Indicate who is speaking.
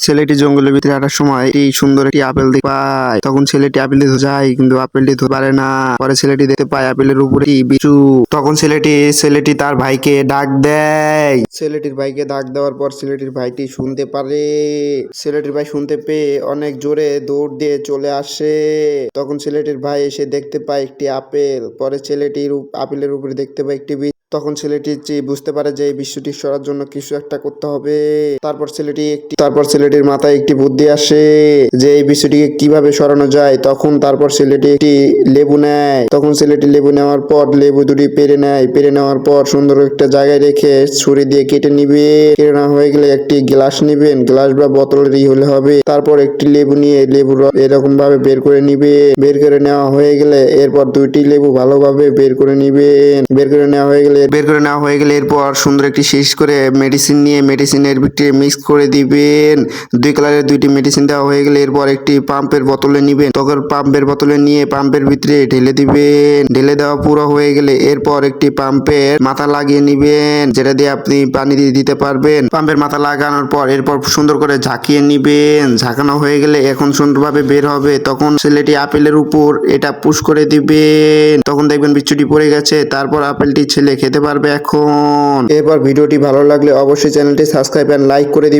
Speaker 1: ছেলেটি জঙ্গলের ভিতরে হাঁটার সময় একটি সুন্দর একটি আপেল দেখতে পায়। তখন ছেলেটি আপেলটি ধরতে যায়, কিন্তু আপেলটি ধরতে পারে না। পরে ছেলেটি দেখতে পায় আপেলের উপরে একটি বিচু। তখন ছেলেটি তার ভাইকে ডাক দেয়। ছেলেটির ভাইকে ডাক দেওয়ার পর ছেলেটির ভাইটি শুনতে পারে। ছেলেটির ভাই শুনতে পেয়ে অনেক জোরে দৌড় দিয়ে চলে আসে। তখন ছেলেটির ভাই এসে দেখতে পায় একটি আপেল। পরে ছেলেটির আপেলের উপরে দেখতে পায় একটি বিচু। তখন ছেলেটি বুঝতে পারে যে এই বিশ্বটি সরার জন্য কিছু একটা করতে হবে। তারপর ছেলেটির মাথায় একটি বুদ্ধি আসে যে এই বিশ্বটিকে কিভাবে সরানো যায়। তারপর ছেলেটি একটি লেবু নেয়। তখন ছেলেটি লেবু নেওয়ার পর লেবু দুটি পেরে নেয়। পেরে নেওয়ার পর সুন্দর একটা জায়গায় রেখে ছুরি দিয়ে কেটে নিবে। কেটে নেওয়া হয়ে গেলে একটি গ্লাস নিবেন, গ্লাস বা বোতলেরই হলে হবে। তারপর একটি লেবু নিয়ে লেবুর রস এরকম ভাবে বের করে নিবে। বের করে নেওয়া হয়ে গেলে এরপর দুইটি লেবু ভালোভাবে বের করে নিবেন। বের করে নেওয়া হয়ে গেলে এরপর সুন্দর একটি শেষ করে মেডিসিন নিয়ে মেডিসিনের ভিতরে মিক্স করে দিবেন। দুই কালারের দুইটি মেডিসিন দেওয়া হয়ে গেলে এরপর একটি পাম্পের বোতলে নিবেন। তখন পাম্পের বোতলে নিয়ে পাম্পের ভিতরে ঢেলে দিবেন। ঢেলে দেওয়া পুরো হয়ে গেলে এরপর একটি পাম্পের মাথা লাগিয়ে নিবেন, যেটা দিয়ে আপনি পানি দিয়ে দিতে পারবেন। পাম্পের মাথা লাগানোর পর এরপর সুন্দর করে ঝাঁকিয়ে নিবেন। ঝাঁকানো হয়ে গেলে এখন সুন্দরভাবে বের হবে। তখন ছেলেটি আপেলের উপর এটা পুশ করে দিবেন। তখন দেখবেন বিচ্ছুটি পড়ে গেছে। তারপর আপেলটি ছেলে খেতে পারবে এখন। এরপর ভিডিওটি ভালো লাগলে অবশ্যই চ্যানেলটি সাবস্ক্রাইব এন্ড লাইক করে দিবেন।